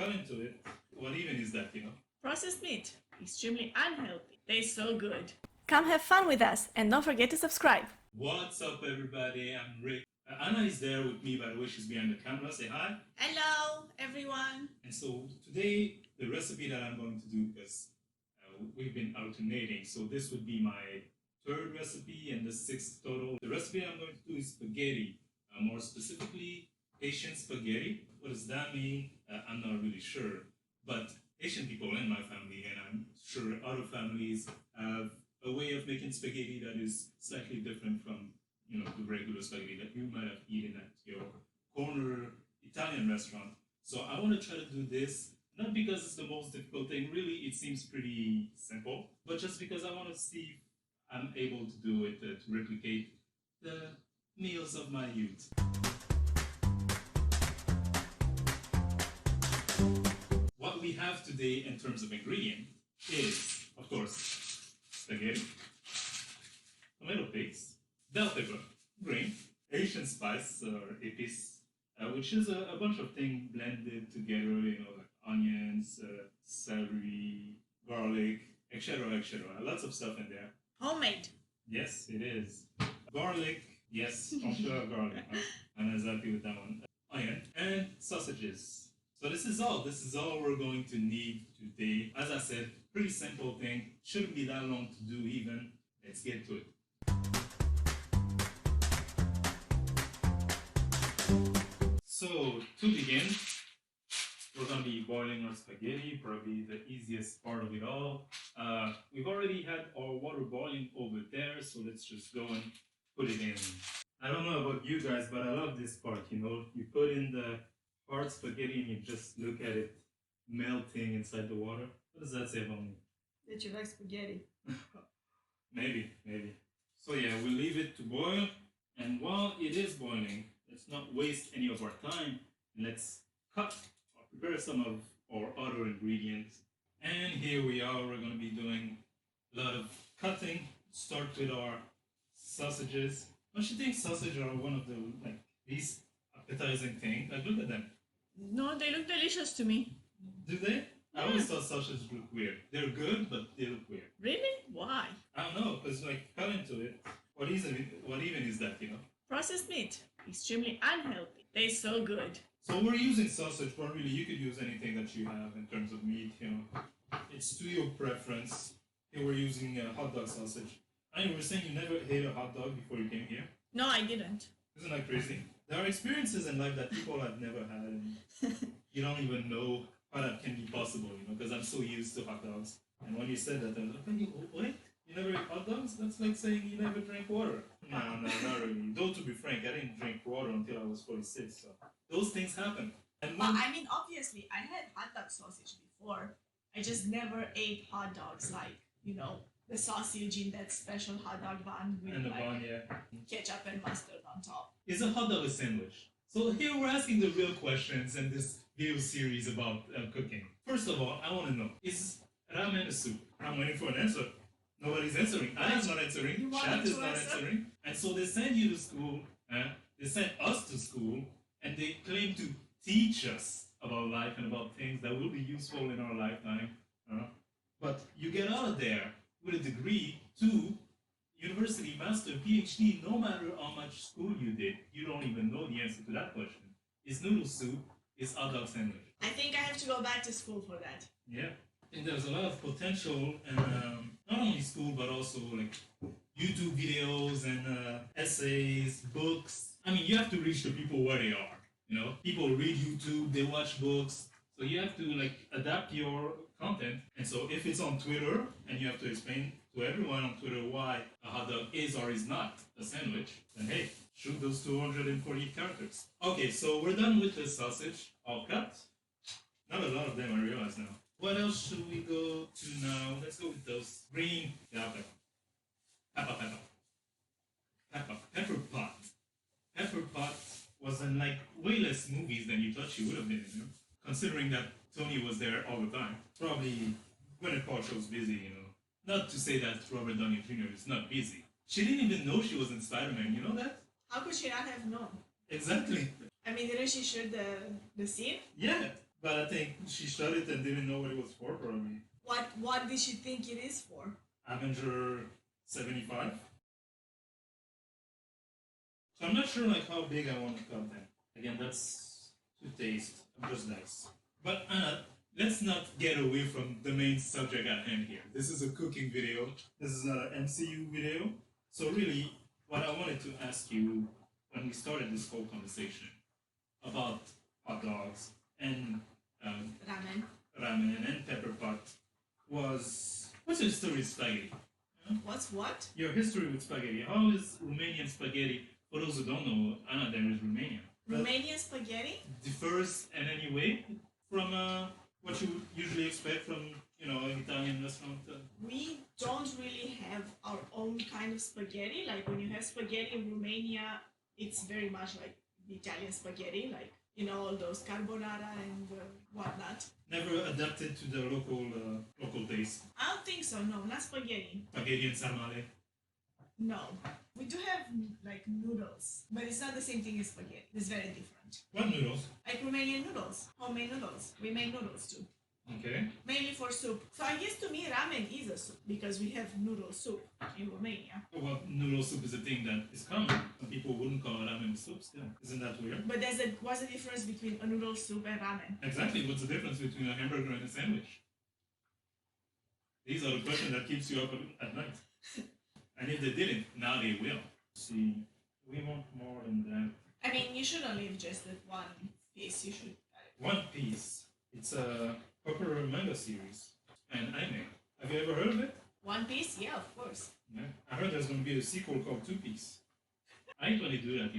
cut into it, what even is that, Processed meat. Extremely unhealthy. Tastes so good. Come have fun with us and don't forget to subscribe. What's up, everybody? I'm Rick. Anna is there with me, by the way. She's behind the camera. Say hi. Hello, everyone. And so today, the recipe that I'm going to do, because we've been alternating, so this would be my third recipe and the sixth total. The recipe I'm going to do is spaghetti, more specifically Haitian spaghetti. What does that mean? I'm not really sure, but Haitian people in my family, and I'm sure other families, have a way of making spaghetti that is slightly different from the regular spaghetti that you might have eaten at your corner Italian restaurant. So I want to try to do this, not because it's the most difficult thing, really it seems pretty simple, but just because I want to see if I'm able to do it, to replicate the meals of my youth. What we have today in terms of ingredient is, of course, spaghetti, tomato paste, bell pepper, green, Haitian spice or épices, which is a bunch of things blended together, like onions, celery, garlic, etc., etc. Lots of stuff in there. Homemade. Yes, it is. Garlic, yes, for sure, garlic. Huh? I'm exactly with that one. Onion and sausages. So this is all we're going to need today. As I said, pretty simple thing. Shouldn't be that long to do even. Let's get to it. So to begin, we're going to be boiling our spaghetti, probably the easiest part of it all. We've already had our water boiling over there, so let's just go and put it in. I don't know about you guys, but I love this part, You put in the hard spaghetti and you just look at it melting inside the water. What does that say about me? That you like spaghetti. Maybe. So yeah, we'll leave it to boil, and while it is boiling, let's not waste any of our time. Let's cut or prepare some of our other ingredients. And here we are, we're going to be doing a lot of cutting. Start with our sausages. Don't you think sausages are one of the least appetizing things? Look at them. No, they look delicious to me. Do they? I always thought sausages look weird. They're good, but they look weird. Really? Why? I don't know, because cut into it. What even is that, Processed meat. Extremely unhealthy. Tastes so good. So we're using sausage, but really you could use anything that you have in terms of meat, It's to your preference. Here we're using hot dog sausage. You were saying you never ate a hot dog before you came here? No, I didn't. Isn't that crazy? There are experiences in life that people have never had, and you don't even know how that can be possible, because I'm so used to hot dogs. And when you said that, I was like, wait, you never ate hot dogs? That's like saying you never drank water. No, not really. Though, to be frank, I didn't drink water until I was 46, so those things happen. And Well, I mean, obviously, I had hot dog sausage before. I just never ate hot dogs like, the sausage in that special hot dog bun with and the bun, yeah. ketchup and mustard on top. Is a hot dog a sandwich? So here we're asking the real questions in this video series about cooking. First of all, I want to know, is ramen a soup? I'm waiting for an answer. Nobody's answering. Anna's not answering. Chat is not answering. And so they send you to school, they send us to school, and they claim to teach us about life and about things that will be useful in our lifetime. But you get out of there with a degree to university, master, PhD, no matter how much school you did, you don't even know the answer to that question. Is noodle soup, is hot dog sandwich? I think I have to go back to school for that. Yeah. And there's a lot of potential in not only school, but also YouTube videos and essays, books. I mean, you have to reach the people where they are. People read YouTube, they watch books. So you have to adapt your content. And so if it's on Twitter and you have to explain to everyone on Twitter why a hot dog is or is not a sandwich, then hey, shoot those 240 characters. Okay, so we're done with the sausage, all cut. Not a lot of them, I realize now. What else should we go to now? Let's go with those green pepper pot. Pepper pot was in way less movies than you thought she would have been in, considering that Tony was there all the time. Probably Gwyneth Paltrow's busy, Not to say that Robert Downey Jr. is not busy. She didn't even know she was in Spider-Man, you know that? How could she not have known? Exactly. I mean, didn't she shoot the scene? Yeah, But I think she shot it and didn't know what it was for, probably. What did she think it is for? Avenger 75. So I'm not sure like how big I want to cut them. Again, that's to taste. I'm just nice. But Anna, let's not get away from the main subject at hand here. This is a cooking video. This is not an MCU video. So really, what I wanted to ask you when we started this whole conversation about hot dogs and ramen and pepper pot was, what's your history with spaghetti? What's what? Your history with spaghetti. How is Romanian spaghetti? For those who don't know, Anna, there is Romania. Romanian spaghetti? Differs in any way from what you usually expect from, an Italian restaurant? We don't really have our own kind of spaghetti. Like when you have spaghetti in Romania, it's very much like the Italian spaghetti, like, all those carbonara and whatnot. Never adapted to the local taste. I don't think so, no, not spaghetti. Spaghetti and sarmale. No. We do have like noodles, but it's not the same thing as spaghetti. It's very different. What noodles? Like Romanian noodles, homemade noodles. We make noodles too. Okay. Mainly for soup. So I guess to me ramen is a soup because we have noodle soup in Romania. Well, noodle soup is a thing that is common. Some people wouldn't call ramen soup still. Isn't that weird? But what's the difference between a noodle soup and ramen? Exactly. What's the difference between a hamburger and a sandwich? These are the questions that keeps you up at night. And if they didn't, now they will. See, we want more than that. I mean, you shouldn't leave just that one piece. You should. One Piece. It's a popular manga series and anime. Have you ever heard of it? One Piece? Yeah, of course. Yeah. I heard there's going to be a sequel called Two Piece. I ain't gonna do that,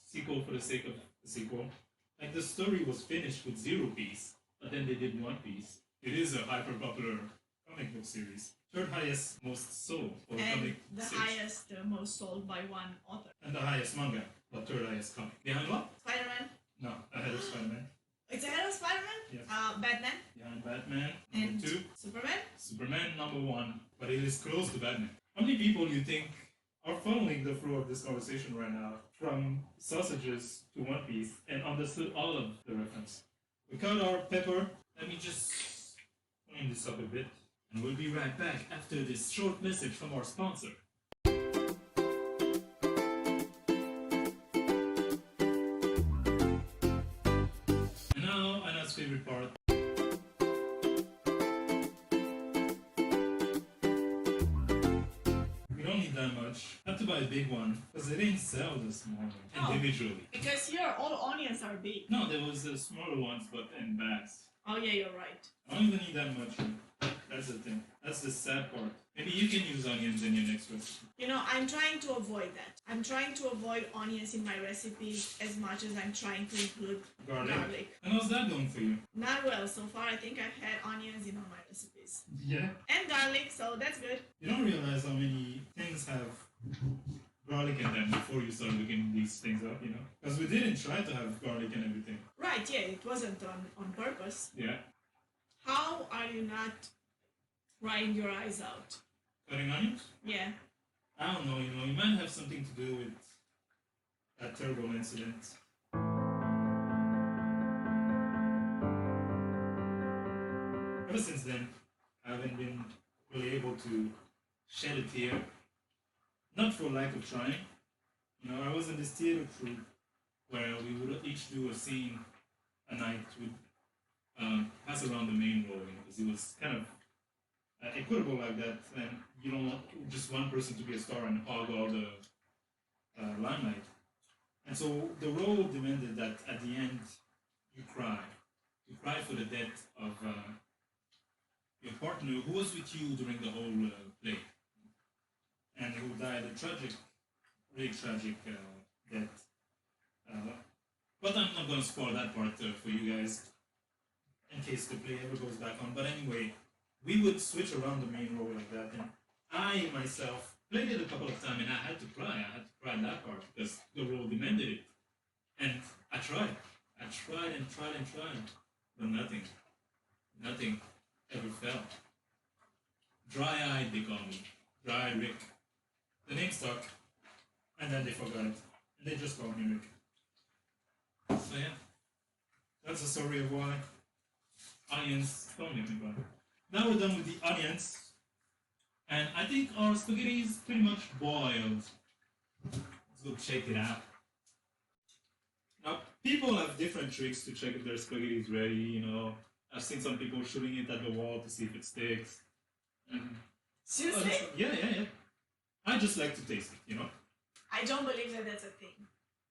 Sequel for the sake of the sequel. Like the story was finished with 0 piece, but then they did One Piece. It is a hyper popular comic book series. Third highest most sold for And comic the series. highest, most sold by one author. And the highest manga, but third highest comic. Behind what? Spider-Man. No, ahead of Spider-Man. It's ahead of Spider-Man? Yes. Batman. Behind Batman, And number 2. Superman. Superman, number 1. But it is close to Batman. How many people you think are following the flow of this conversation right now, from sausages to One Piece, and understood all of the reference? We cut our pepper. Let me just clean this up a bit. And we'll be right back after this short message from our sponsor. And now, Anna's favorite part. We don't need that much. Have to buy a big one, because they didn't sell the small one Oh. individually. Because here all onions are big. No, there was the smaller ones, but in bags. Oh yeah, you're right. I don't even need that much. That's the thing. That's the sad part. Maybe you can use onions in your next recipe. I'm trying to avoid that. I'm trying to avoid onions in my recipes as much as I'm trying to include garlic. And how's that going for you? Not well. So far, I think I've had onions in all my recipes. Yeah. And garlic, so that's good. You don't realize how many things have garlic in them before you start looking these things up, Because we didn't try to have garlic and everything. Right, yeah, it wasn't on purpose. Yeah. How are you not crying your eyes out? Cutting onions? Yeah. I don't know, it might have something to do with that terrible incident. Ever since then, I haven't been really able to shed a tear. Not for lack of trying. I was in this theater troupe where we would each do a scene a night with pass around the main role, because it was kind of equitable like that, and you don't want just one person to be a star and hog all the limelight. And so the role demanded that at the end you cry. You cry for the death of your partner who was with you during the whole play, and who died a really tragic death. But I'm not going to spoil that part for you guys, in case the play ever goes back on. But anyway, we would switch around the main role like that, and I myself played it a couple of times, and I had to cry. I had to cry that part because the role demanded it. And I tried. I tried and tried and tried, but nothing ever fell. Dry-eyed, they call me. Dry-eyed Rick. The name stuck, and then they forgot it, and they just called me Rick. So yeah, that's the story of why onions. Don't make me run. Now we're done with the onions. And I think our spaghetti is pretty much boiled. Let's go check it out. Now, people have different tricks to check if their spaghetti is ready, you know. I've seen some people shooting it at the wall to see if it sticks. And Seriously? yeah. I just like to taste it, you know. I don't believe that that's a thing.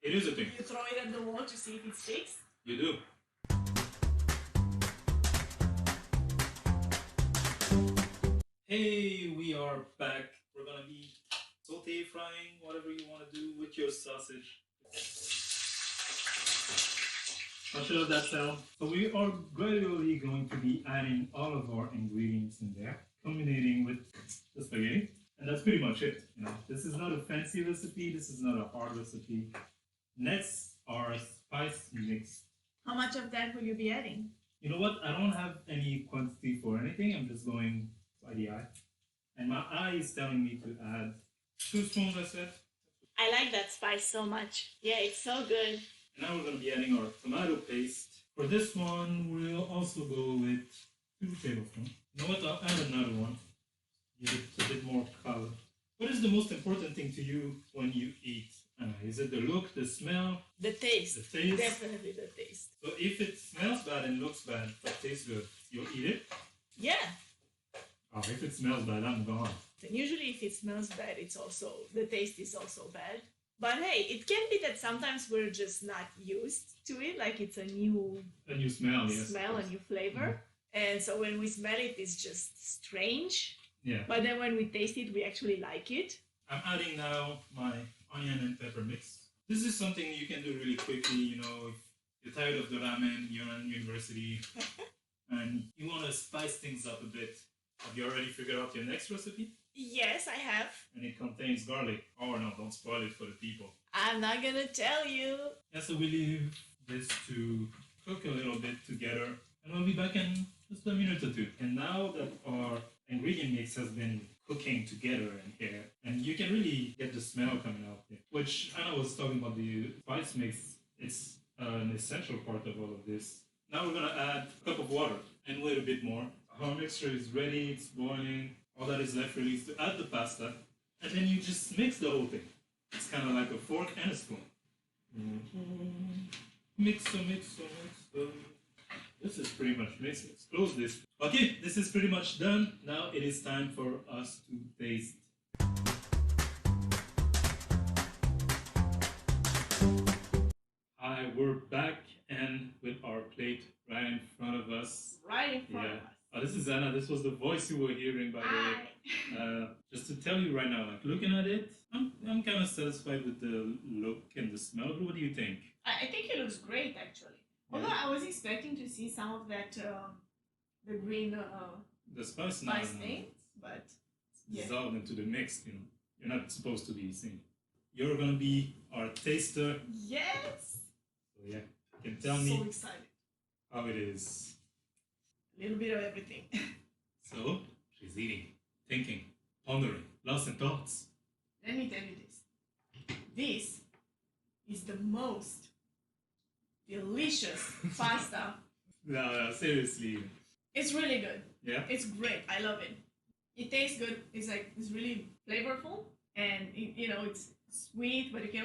It is a thing. You throw it at the wall to see if it sticks? You do. Hey, we are back. We're gonna be saute frying, whatever you want to do with your sausage. How should that sound? So we are gradually going to be adding all of our ingredients in there, culminating with the spaghetti. And that's pretty much it. You know, this is not a fancy recipe. This is not a hard recipe. Next, our spice mix. How much of that will you be adding? You know what? I don't have any quantity for anything. I'm just going by the eye. And my eye is telling me to add 2 spoons, I said. I like that spice so much. Yeah, it's so good. Now we're going to be adding our tomato paste. For this one, we'll also go with 2 tablespoons. You know what? I'll add another one. Give it a bit more color. What is the most important thing to you when you eat? Is it the look, the smell? The taste. The taste? Definitely the taste. So if it smells bad and looks bad but tastes good, you'll eat it? Yeah. Oh, if it smells bad, I'm gone. And usually if it smells bad, it's also, the taste is also bad. But hey, it can be that sometimes we're just not used to it, like it's a new smell, yes. smell, a new flavor. And so when we smell it, it's just strange. Yeah. But then when we taste it, we actually like it. I'm adding now my onion and pepper mix. This is something you can do really quickly, you know, if you're tired of the ramen, you're in university, and you want to spice things up a bit. Have you already figured out your next recipe? Yes, I have. And it contains garlic. Oh no, don't spoil it for the people. I'm not gonna tell you. Yeah, so we leave this to cook a little bit together, and we'll be back in just a minute or two. And now that our ingredient mix has been cooking together in here, and you can really get the smell coming out here, which Anna was talking about the spice mix. It's an essential part of all of this. Now we're gonna add a cup of water and wait a bit more. Our mixture is ready, it's boiling. All that is left really is to add the pasta, and then you just mix the whole thing. It's kind of like a fork and a spoon. Mix. This is pretty much mixed. Let's close this. Okay, this is pretty much done. Now it is time for us to taste. Hi, we're back and with our plate right in front of us. Right in front of us. Oh, this is Anna. This was the voice you were hearing, by the way. Just to tell you right now, like looking at it, I'm kind of satisfied with the look and the smell. What do you think? I think it looks great, actually. Although I was expecting to see some of that, the green The spice spice thing, but yeah. dissolved into the mix. You know, you're not supposed to be seen. You're gonna be our taster. Yes! So yeah, you can tell So me excited. how it is. A little bit of everything. So she's eating, thinking, pondering, lost in thoughts. Let me tell you this. This is the most delicious pasta. No, seriously. It's really good. Yeah. It's great. I love it. It tastes good. It's really flavorful, and it's sweet, but you can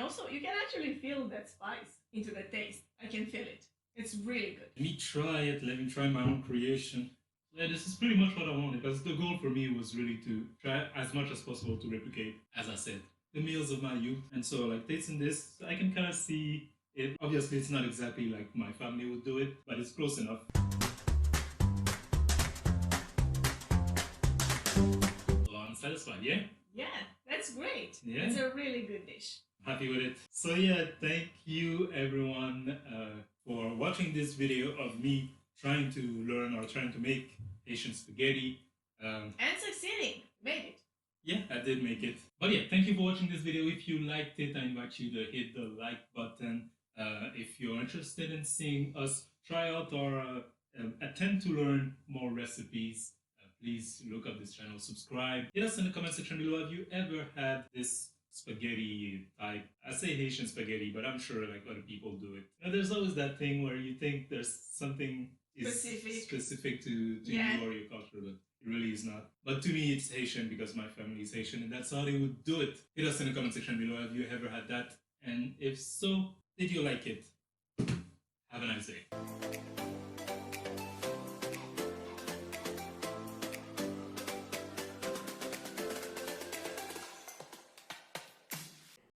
actually feel that spice into the taste. I can feel it. It's really good. Let me try it. Let me try my own creation. Yeah, this is pretty much what I wanted, because the goal for me was really to try as much as possible to replicate, as I said, the meals of my youth. And so, like, tasting this, I can kind of see it. Obviously, it's not exactly like my family would do it, but it's close enough. So I'm satisfied, yeah? Yeah, that's great. Yeah. It's a really good dish. Happy with it. So yeah, thank you everyone for watching this video of me trying to learn or trying to make Haitian spaghetti. And succeeding. Made it. Yeah, I did make it. But yeah, thank you for watching this video. If you liked it, I invite you to hit the like button. If you're interested in seeing us try out or attempt to learn more recipes, please look up this channel, subscribe. Hit us in the comment section below. Have you ever had this spaghetti type? I say Haitian spaghetti, but I'm sure like other people do it. You know, there's always that thing where you think there's something specific to Yeah. you or your culture, but it really is not. But to me, it's Haitian because my family is Haitian, and that's how they would do it. Hit us in the comment section below. Have you ever had that? And if so, did you like it? Have a nice day.